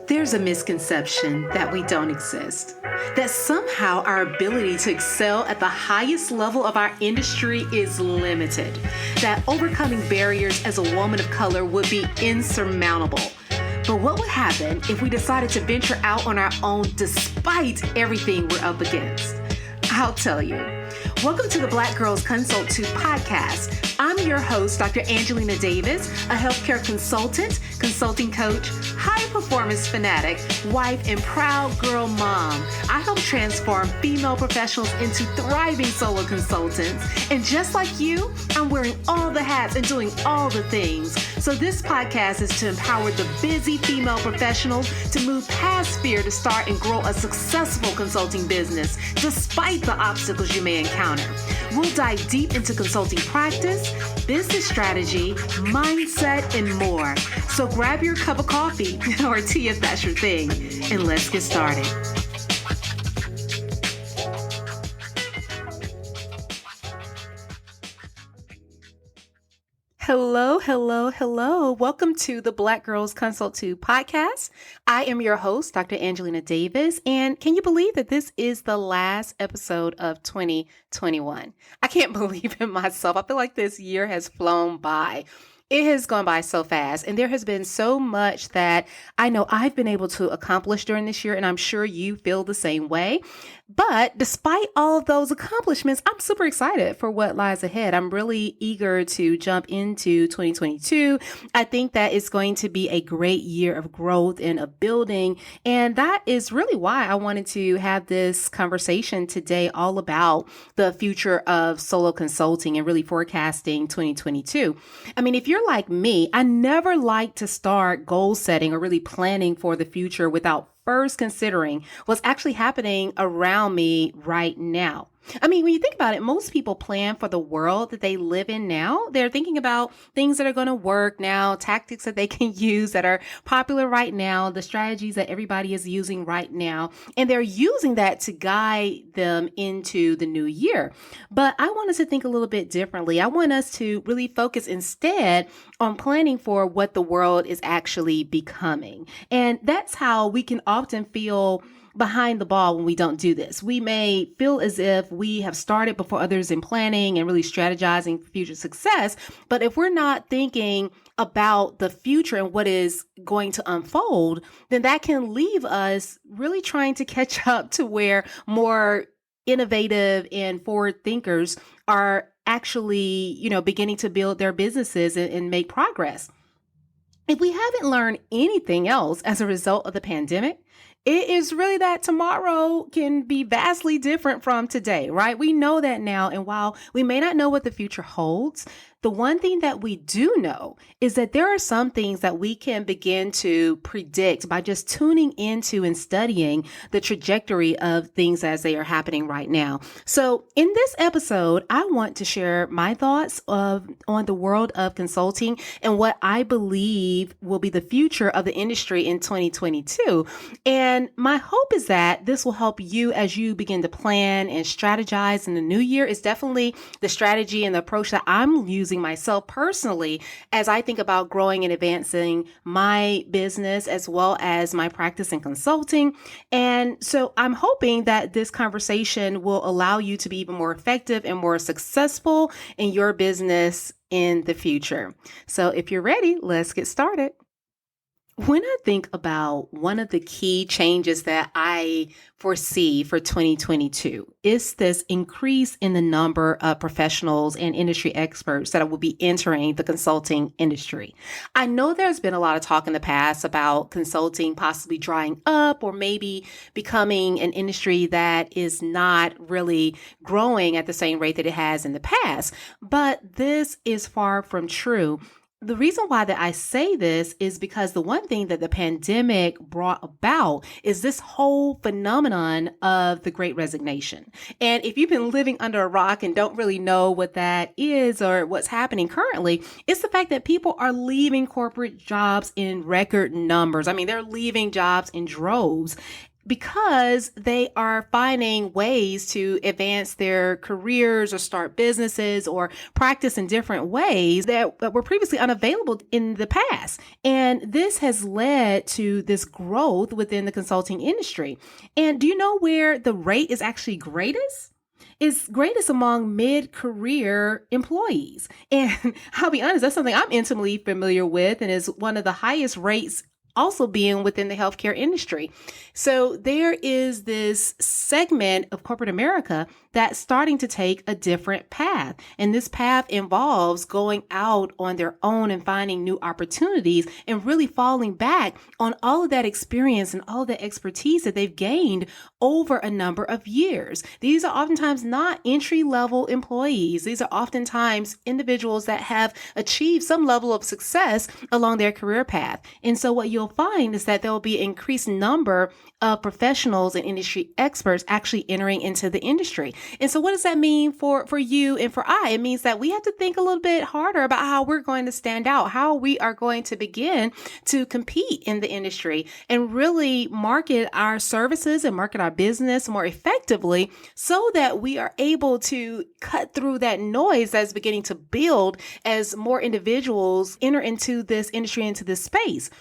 There's a misconception that we don't exist, that somehow our ability to excel at the highest level of our industry is limited, that overcoming barriers as a woman of color would be insurmountable. But what would happen if we decided to venture out on our own despite everything we're up against? I'll tell you. Welcome to the Black Girls Consult 2 podcast. I'm your host, Dr. Angelina Davis, a healthcare consultant, consulting coach, high performance fanatic, wife, and proud girl mom. I help transform female professionals into thriving solo consultants. And just like you, I'm wearing all the hats and doing all the things. So this podcast is to empower the busy female professionals to move past fear to start and grow a successful consulting business, despite the obstacles you may encounter. We'll dive deep into consulting practice, business strategy, mindset, and more. So grab your cup of coffee or tea if that's your thing, and let's get started. Hello. Welcome to the Black Girls Consult 2 podcast. I am your host, Dr. Angelina Davis, and can you believe that this is the last episode of 2021? I can't believe it myself. I feel like this year has flown by. It has gone by so fast, and there has been so much that I know I've been able to accomplish during this year, and I'm sure you feel the same way. But despite all of those accomplishments, I'm super excited for what lies ahead. I'm really eager to jump into 2022. I think that it's going to be a great year of growth and of building, and that is really why I wanted to have this conversation today all about the future of solo consulting and really forecasting 2022. I mean, if you're like me, I never like to start goal setting or really planning for the future without first considering what's actually happening around me right now. I mean, when you think about it, most people plan for the world that they live in now. They're thinking about things that are going to work now, tactics that they can use that are popular right now, the strategies that everybody is using right now, and they're using that to guide them into the new year. But I want us to think a little bit differently. I want us to really focus instead on planning for what the world is actually becoming. And that's how we can often feel behind the ball when we don't do this. We may feel as if we have started before others in planning and really strategizing for future success. But if we're not thinking about the future and what is going to unfold, then that can leave us really trying to catch up to where more innovative and forward thinkers are actually, beginning to build their businesses and make progress. If we haven't learned anything else as a result of the pandemic, it is really that tomorrow can be vastly different from today, right? We know that now. And while we may not know what the future holds, the one thing that we do know is that there are some things that we can begin to predict by just tuning into and studying the trajectory of things as they are happening right now. So in this episode, I want to share my thoughts on the world of consulting and what I believe will be the future of the industry in 2022. And my hope is that this will help you as you begin to plan and strategize in the new year. Is definitely the strategy and the approach that I'm using myself personally as I think about growing and advancing my business as well as my practice in consulting. And so I'm hoping that this conversation will allow you to be even more effective and more successful in your business in the future. So if you're ready, let's get started. When I think about one of the key changes that I foresee for 2022 is this increase in the number of professionals and industry experts that will be entering the consulting industry. I know there's been a lot of talk in the past about consulting possibly drying up or maybe becoming an industry that is not really growing at the same rate that it has in the past, but this is far from true. The reason why that I say this is because the one thing that the pandemic brought about is this whole phenomenon of the Great Resignation. And if you've been living under a rock and don't really know what that is or what's happening currently, it's the fact that people are leaving corporate jobs in record numbers. I mean, they're leaving jobs in droves because they are finding ways to advance their careers or start businesses or practice in different ways that were previously unavailable in the past. And this has led to this growth within the consulting industry. And do you know where the rate is actually greatest? Is greatest among mid-career employees. And I'll be honest, that's something I'm intimately familiar with and is one of the highest rates also being within the healthcare industry. So there is this segment of corporate America that's starting to take a different path. And this path involves going out on their own and finding new opportunities and really falling back on all of that experience and all the expertise that they've gained over a number of years. These are oftentimes not entry-level employees. These are oftentimes individuals that have achieved some level of success along their career path. And so what you'll find is that there will be an increased number of professionals and industry experts actually entering into the industry. And so what does that mean for you and for I? It means that we have to think a little bit harder about how we're going to stand out, how we are going to begin to compete in the industry and really market our services and market our business more effectively so that we are able to cut through that noise that's beginning to build as more individuals enter into this industry, into this space.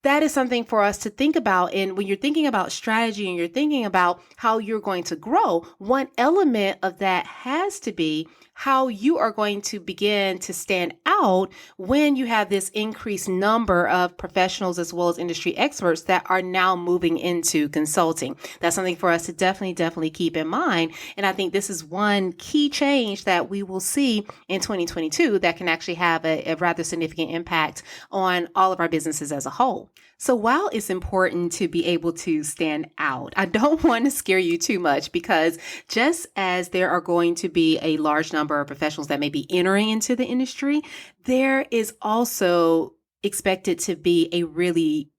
That is something for us to think about. And when you're thinking about strategy and you're thinking about how you're going to grow, one element of that has to be how you are going to begin to stand out when you have this increased number of professionals as well as industry experts that are now moving into consulting. That's something for us to definitely keep in mind. And I think this is one key change that we will see in 2022 that can actually have a rather significant impact on all of our businesses as a whole. So while it's important to be able to stand out, I don't want to scare you too much because just as there are going to be a large number of professionals that may be entering into the industry, there is also expected to be a really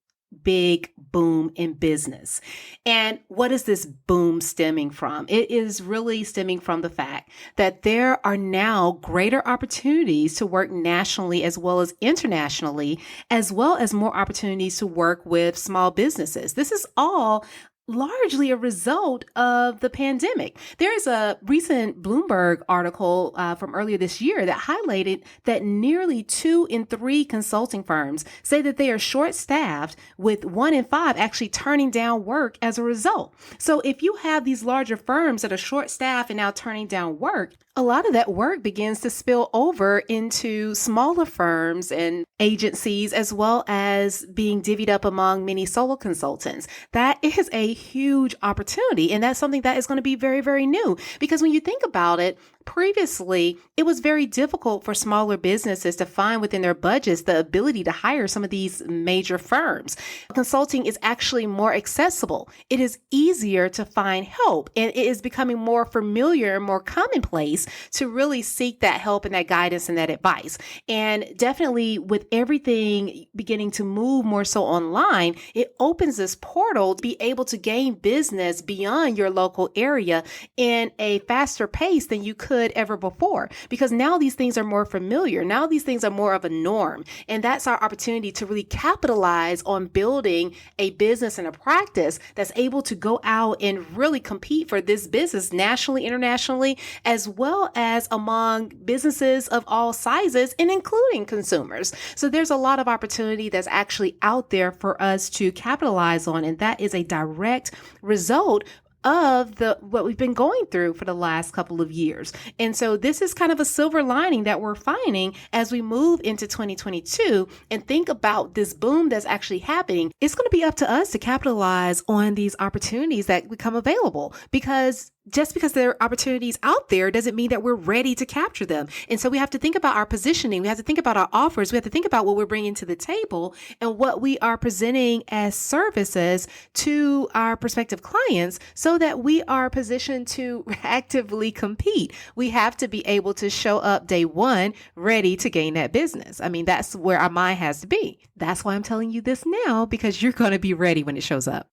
big boom in business. And what is this boom stemming from? It is really stemming from the fact that there are now greater opportunities to work nationally as well as internationally, as well as more opportunities to work with small businesses. This is all largely a result of the pandemic. There is a recent Bloomberg article from earlier this year that highlighted that nearly 2 in 3 consulting firms say that they are short-staffed, with 1 in 5 actually turning down work as a result. So if you have these larger firms that are short-staffed and now turning down work, a lot of that work begins to spill over into smaller firms and agencies, as well as being divvied up among many solo consultants. That is a huge opportunity. And that's something that is going to be very, very new. Because when you think about it, previously, it was very difficult for smaller businesses to find within their budgets the ability to hire some of these major firms. Consulting is actually more accessible. It is easier to find help, and it is becoming more familiar and more commonplace to really seek that help and that guidance and that advice. And definitely with everything beginning to move more so online, it opens this portal to be able to gain business beyond your local area in a faster pace than you could ever before, because now these things are more familiar. Now these things are more of a norm. And that's our opportunity to really capitalize on building a business and a practice that's able to go out and really compete for this business nationally, internationally, as well as among businesses of all sizes and including consumers. So there's a lot of opportunity that's actually out there for us to capitalize on. And that is a direct result of what we've been going through for the last couple of years. And so this is kind of a silver lining that we're finding as we move into 2022 and think about this boom that's actually happening. It's going to be up to us to capitalize on these opportunities that become available, because just because there are opportunities out there doesn't mean that we're ready to capture them. And so we have to think about our positioning. We have to think about our offers. We have to think about what we're bringing to the table and what we are presenting as services to our prospective clients so that we are positioned to actively compete. We have to be able to show up day one ready to gain that business. I mean, that's where our mind has to be. That's why I'm telling you this now, because you're going to be ready when it shows up.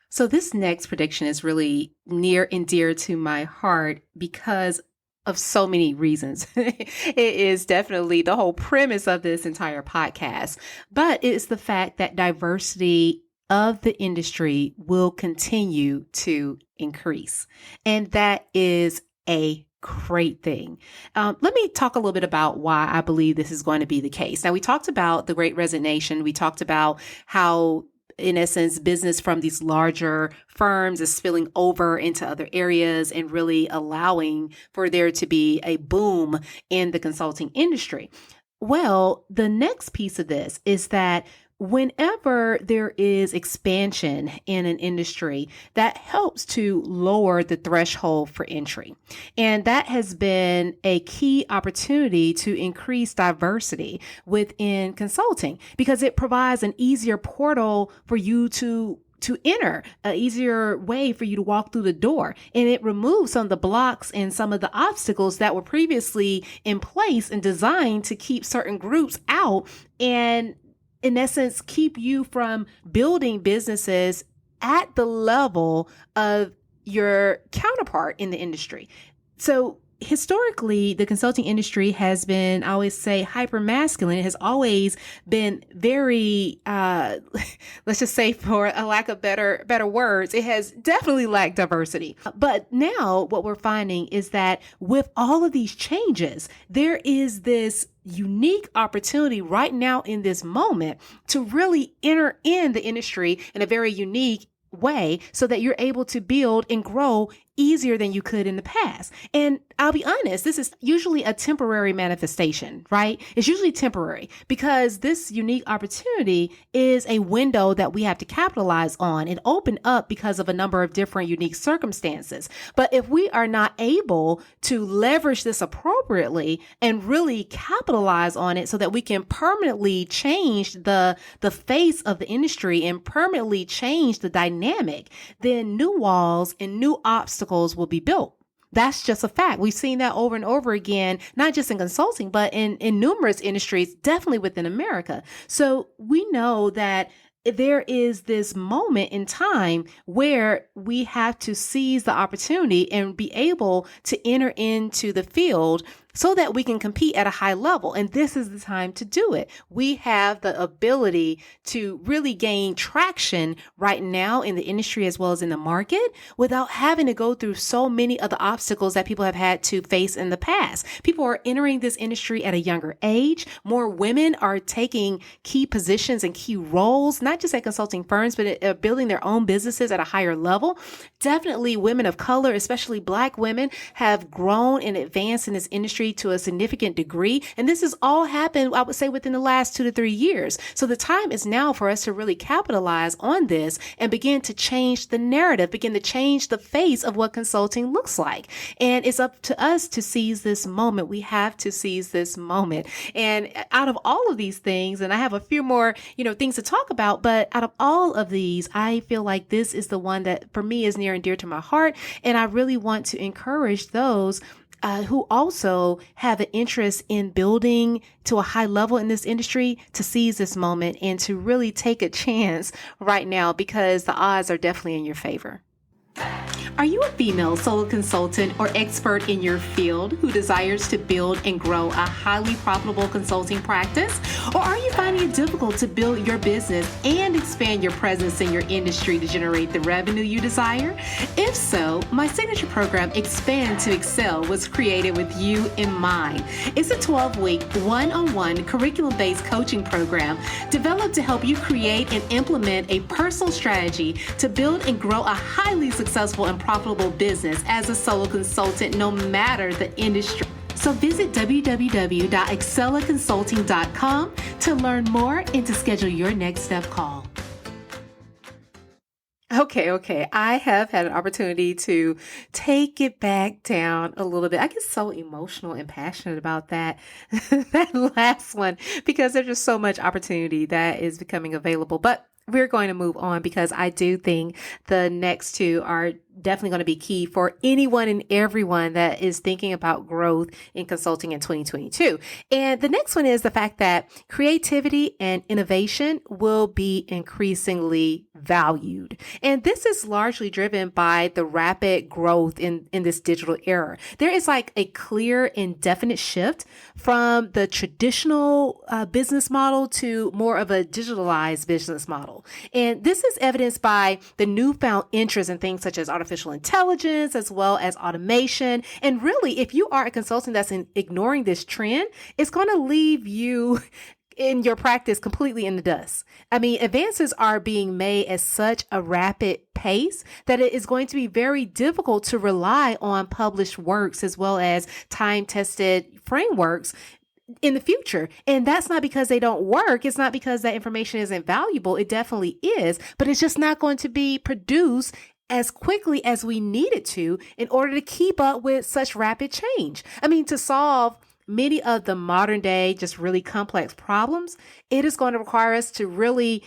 So this next prediction is really near and dear to my heart because of so many reasons. It is definitely the whole premise of this entire podcast, but it is the fact that diversity of the industry will continue to increase. And that is a great thing. Let me talk a little bit about why I believe this is going to be the case. Now, we talked about the Great Resignation. We talked about how, in essence, business from these larger firms is spilling over into other areas and really allowing for there to be a boom in the consulting industry. Well, the next piece of this is that whenever there is expansion in an industry, that helps to lower the threshold for entry. And that has been a key opportunity to increase diversity within consulting because it provides an easier portal for you to enter, an easier way for you to walk through the door. And it removes some of the blocks and some of the obstacles that were previously in place and designed to keep certain groups out and, in essence, keep you from building businesses at the level of your counterpart in the industry. So historically, the consulting industry has been, I always say, hyper masculine. It has always been very, let's just say, for a lack of better words, it has definitely lacked diversity. But now what we're finding is that with all of these changes, there is this unique opportunity right now in this moment to really enter in the industry in a very unique way so that you're able to build and grow easier than you could in the past. And I'll be honest, this is usually a temporary manifestation, right? It's usually temporary because this unique opportunity is a window that we have to capitalize on and open up because of a number of different unique circumstances. But if we are not able to leverage this appropriately and really capitalize on it so that we can permanently change the face of the industry and permanently change the dynamic, then new walls and new obstacles will be built. That's just a fact. We've seen that over and over again, not just in consulting, but in numerous industries, definitely within America. So we know that there is this moment in time where we have to seize the opportunity and be able to enter into the field so that we can compete at a high level. And this is the time to do it. We have the ability to really gain traction right now in the industry as well as in the market without having to go through so many of the obstacles that people have had to face in the past. People are entering this industry at a younger age. More women are taking key positions and key roles, not just at consulting firms, but building their own businesses at a higher level. Definitely women of color, especially Black women, have grown and advanced in this industry to a significant degree. And this has all happened, I would say, within the last 2 to 3 years. So the time is now for us to really capitalize on this and begin to change the narrative, begin to change the face of what consulting looks like. And it's up to us to seize this moment. We have to seize this moment. And out of all of these things, and I have a few more, things to talk about, but out of all of these, I feel like this is the one that for me is near and dear to my heart. And I really want to encourage those who also have an interest in building to a high level in this industry to seize this moment and to really take a chance right now because the odds are definitely in your favor. Are you a female solo consultant or expert in your field who desires to build and grow a highly profitable consulting practice? Or are you finding it difficult to build your business and expand your presence in your industry to generate the revenue you desire? If so, my signature program, Expand to Excel, was created with you in mind. It's a 12-week, one-on-one curriculum-based coaching program developed to help you create and implement a personal strategy to build and grow a highly successful and profitable business as a solo consultant, no matter the industry. So visit www.excellaconsulting.com to learn more and to schedule your next step call. Okay. I have had an opportunity to take it back down a little bit. I get so emotional and passionate about that last one because there's just so much opportunity that is becoming available. But we're going to move on because I do think the next two are definitely going to be key for anyone and everyone that is thinking about growth in consulting in 2022. And the next one is the fact that creativity and innovation will be increasingly valued. And this is largely driven by the rapid growth in this digital era. There is like a clear and definite shift from the traditional business model to more of a digitalized business model. And this is evidenced by the newfound interest in things such as artificial intelligence, as well as automation. And really, if you are a consultant that's ignoring this trend, it's going to leave you in your practice completely in the dust. I mean, advances are being made at such a rapid pace that it is going to be very difficult to rely on published works as well as time-tested frameworks in the future. And that's not because they don't work. It's not because that information isn't valuable. It definitely is, but it's just not going to be produced as quickly as we need it to in order to keep up with such rapid change. I mean, to solve many of the modern day, just really complex problems, it is going to require us to really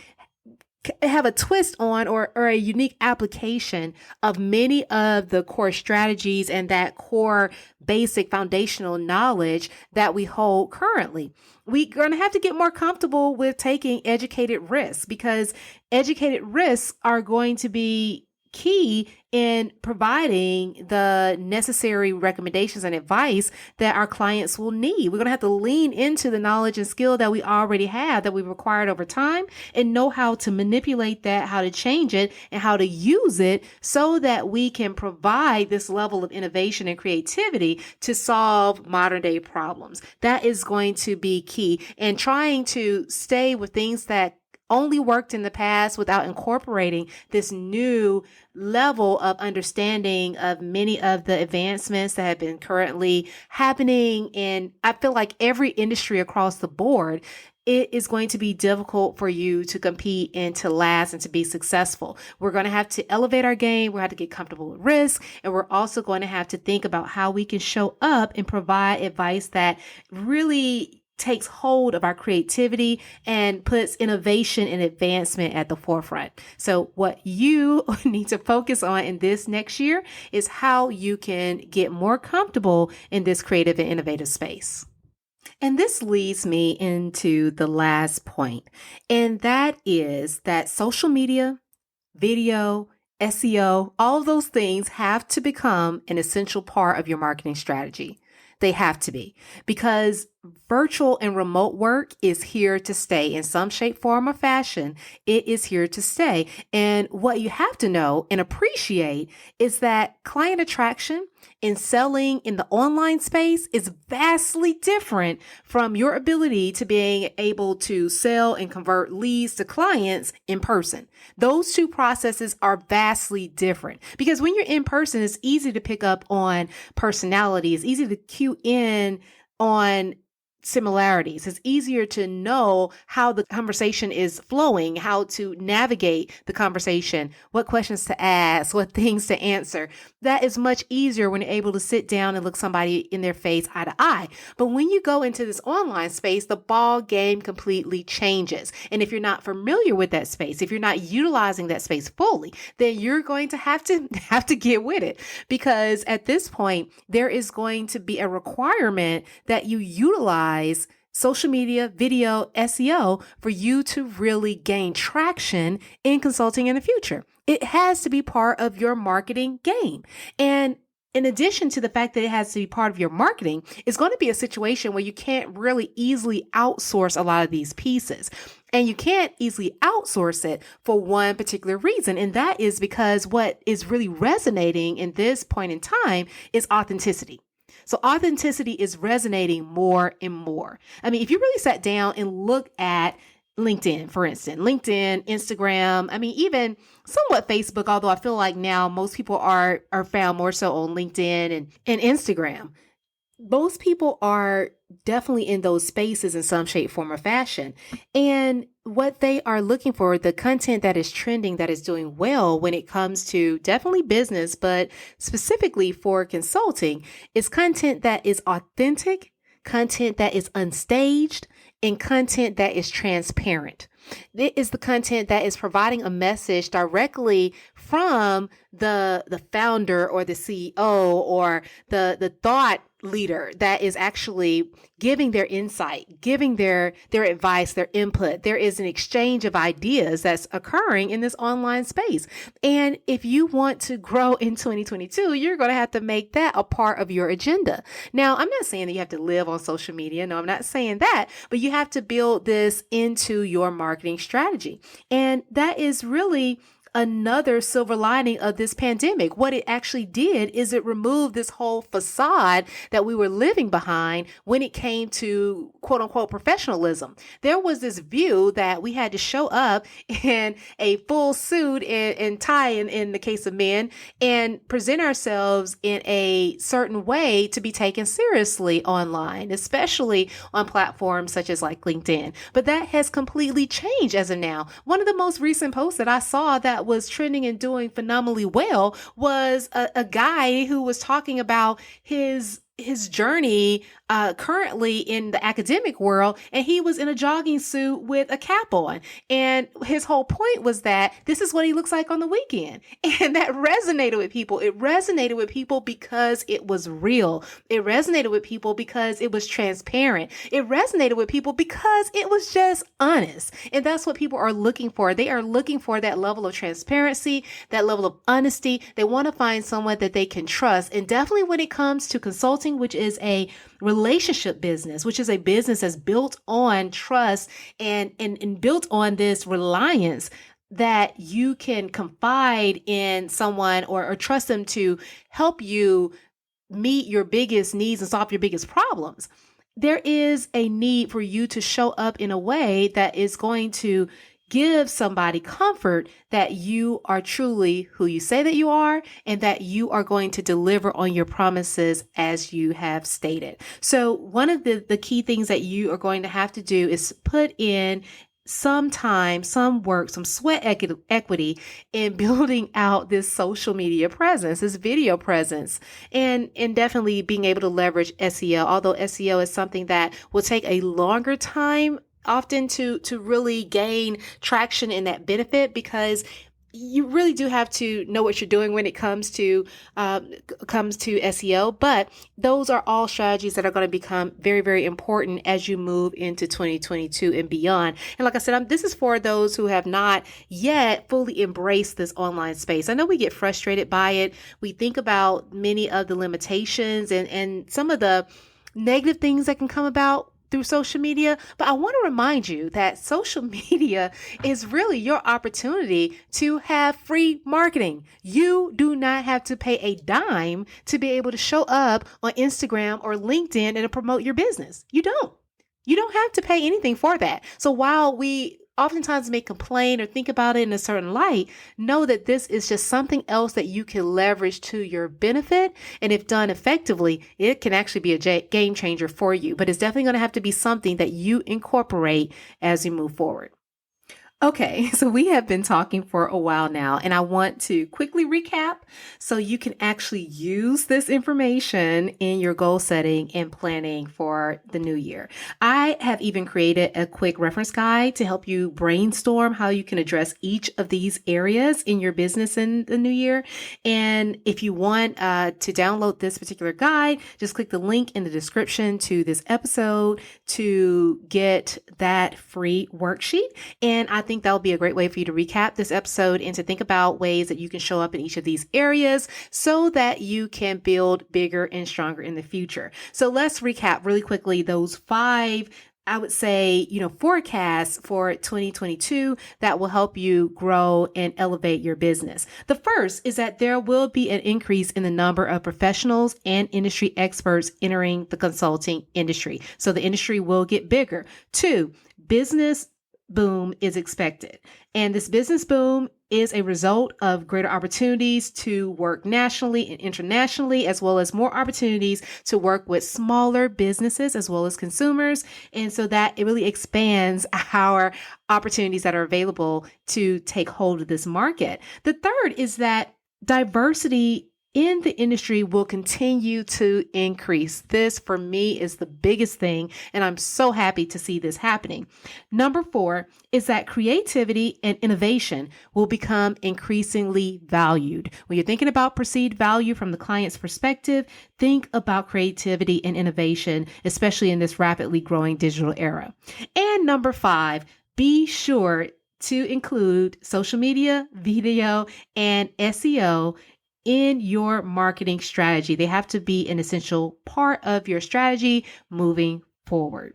have a twist on or a unique application of many of the core strategies and that core basic foundational knowledge that we hold currently. We're going to have to get more comfortable with taking educated risks, because educated risks are going to be key in providing the necessary recommendations and advice that our clients will need. We're going to have to lean into the knowledge and skill that we already have, that we've acquired over time, and know how to manipulate that, how to change it, and how to use it so that we can provide this level of innovation and creativity to solve modern day problems. That is going to be key. And trying to stay with things that only worked in the past without incorporating this new level of understanding of many of the advancements that have been currently happening. And I feel like every industry across the board, it is going to be difficult for you to compete and to last and to be successful. We're going to have to elevate our game. We're going to have to get comfortable with risk. And we're also going to have to think about how we can show up and provide advice that really takes hold of our creativity and puts innovation and advancement at the forefront. So what you need to focus on in this next year is how you can get more comfortable in this creative and innovative space. And this leads me into the last point, and that is that social media, video, SEO, all of those things have to become an essential part of your marketing strategy. They have to be, because virtual and remote work is here to stay in some shape, form, or fashion. It is here to stay. And what you have to know and appreciate is that client attraction and selling in the online space is vastly different from your ability to being able to sell and convert leads to clients in person. Those two processes are vastly different, because when you're in person, it's easy to pick up on personality. It's easy to cue in on similarities. It's easier to know how the conversation is flowing, how to navigate the conversation, what questions to ask, what things to answer. That is much easier when you're able to sit down and look somebody in their face eye to eye. But when you go into this online space, the ball game completely changes. And if you're not familiar with that space, if you're not utilizing that space fully, then you're going to have to get with it, because at this point, there is going to be a requirement that you utilize social media, video, SEO for you to really gain traction in consulting in the future. It has to be part of your marketing game. And in addition to the fact that it has to be part of your marketing, it's going to be a situation where you can't really easily outsource a lot of these pieces. And you can't easily outsource it for one particular reason. And that is because what is really resonating in this point in time is authenticity. So authenticity is resonating more and more. I mean, if you really sat down and look at LinkedIn, for instance, LinkedIn, Instagram, I mean, even somewhat Facebook, although I feel like now most people are found more so on LinkedIn and Instagram. Most people are definitely in those spaces in some shape, form, or fashion. And what they are looking for, the content that is trending, that is doing well when it comes to definitely business, but specifically for consulting, is content that is authentic, content that is unstaged, and content that is transparent. It is the content that is providing a message directly from the founder or the CEO or the thought leader that is actually giving their insight, giving their advice, their input. There is an exchange of ideas that's occurring in this online space. And if you want to grow in 2022, you're going to have to make that a part of your agenda. Now, I'm not saying that you have to live on social media. No, I'm not saying that, but you have to build this into your marketing strategy. And that is really another silver lining of this pandemic. What it actually did is it removed this whole facade that we were living behind when it came to quote unquote professionalism. There was this view that we had to show up in a full suit and tie in the case of men and present ourselves in a certain way to be taken seriously online, especially on platforms such as like LinkedIn. But that has completely changed as of now. One of the most recent posts that I saw that was trending and doing phenomenally well was a guy who was talking about his journey currently in the academic world, and he was in a jogging suit with a cap on. And his whole point was that this is what he looks like on the weekend. And that resonated with people. It resonated with people because it was real. It resonated with people because it was transparent. It resonated with people because it was just honest. And that's what people are looking for. They are looking for that level of transparency, that level of honesty. They want to find someone that they can trust. And definitely when it comes to consulting, which is a relationship business, which is a business that's built on trust and built on this reliance that you can confide in someone or trust them to help you meet your biggest needs and solve your biggest problems. There is a need for you to show up in a way that is going to give somebody comfort that you are truly who you say that you are and that you are going to deliver on your promises as you have stated. So one of the key things that you are going to have to do is put in some time, some work, some sweat equity in building out this social media presence, this video presence, and definitely being able to leverage SEO, although SEO is something that will take a longer time often to really gain traction in that benefit, because you really do have to know what you're doing when it comes to SEO. But those are all strategies that are going to become very, very important as you move into 2022 and beyond. And like I said, this is for those who have not yet fully embraced this online space. I know we get frustrated by it. We think about many of the limitations and some of the negative things that can come about through social media. But I want to remind you that social media is really your opportunity to have free marketing. You do not have to pay a dime to be able to show up on Instagram or LinkedIn and to promote your business. You don't. You don't have to pay anything for that. So while we oftentimes may complain or think about it in a certain light, know that this is just something else that you can leverage to your benefit. And if done effectively, it can actually be a game changer for you. But it's definitely going to have to be something that you incorporate as you move forward. Okay, so we have been talking for a while now, and I want to quickly recap so you can actually use this information in your goal setting and planning for the new year. I have even created a quick reference guide to help you brainstorm how you can address each of these areas in your business in the new year. And if you want to download this particular guide, just click the link in the description to this episode to get that free worksheet. And I think that will be a great way for you to recap this episode and to think about ways that you can show up in each of these areas so that you can build bigger and stronger in the future. So let's recap really quickly those 5, I would say, forecasts for 2022 that will help you grow and elevate your business. The first is that there will be an increase in the number of professionals and industry experts entering the consulting industry. So the industry will get bigger. 2, business boom is expected. And this business boom is a result of greater opportunities to work nationally and internationally, as well as more opportunities to work with smaller businesses as well as consumers. And so that it really expands our opportunities that are available to take hold of this market. The third is that diversity in the industry will continue to increase. This, for me, is the biggest thing, and I'm so happy to see this happening. Number 4 is that creativity and innovation will become increasingly valued. When you're thinking about perceived value from the client's perspective, think about creativity and innovation, especially in this rapidly growing digital era. And number 5, be sure to include social media, video, and SEO in your marketing strategy. They have to be an essential part of your strategy moving forward.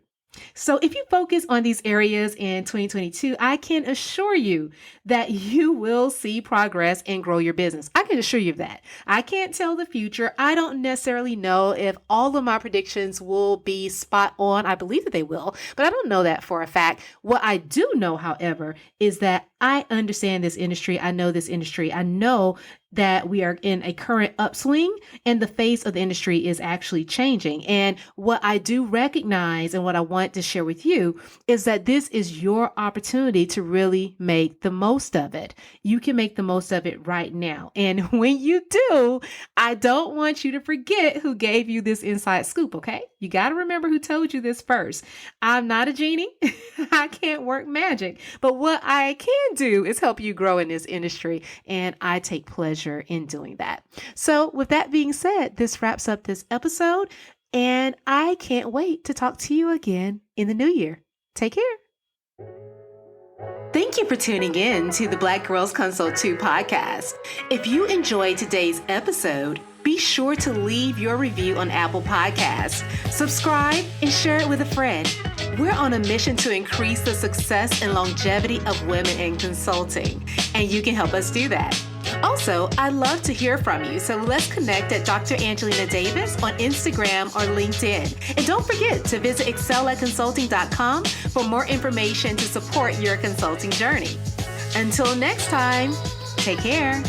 So if you focus on these areas in 2022, I can assure you that you will see progress and grow your business. I can assure you of that. I can't tell the future. I don't necessarily know if all of my predictions will be spot on. I believe that they will, but I don't know that for a fact. What I do know, however, is that I understand this industry. I know this industry. I know that we are in a current upswing and the face of the industry is actually changing. And what I do recognize and what I want to share with you is that this is your opportunity to really make the most of it. You can make the most of it right now. And when you do, I don't want you to forget who gave you this inside scoop, okay? You got to remember who told you this first. I'm not a genie. I can't work magic. But what I can do is help you grow in this industry. And I take pleasure in doing that. So with that being said, this wraps up this episode, and I can't wait to talk to you again in the new year. Take care. Thank you for tuning in to the Black Girls Consult 2 podcast. If you enjoyed today's episode, be sure to leave your review on Apple Podcasts, subscribe, and share it with a friend. We're on a mission to increase the success and longevity of women in consulting, and you can help us do that. Also, I'd love to hear from you, so let's connect at Dr. Angelina Davis on Instagram or LinkedIn. And don't forget to visit excelatconsulting.com for more information to support your consulting journey. Until next time, take care.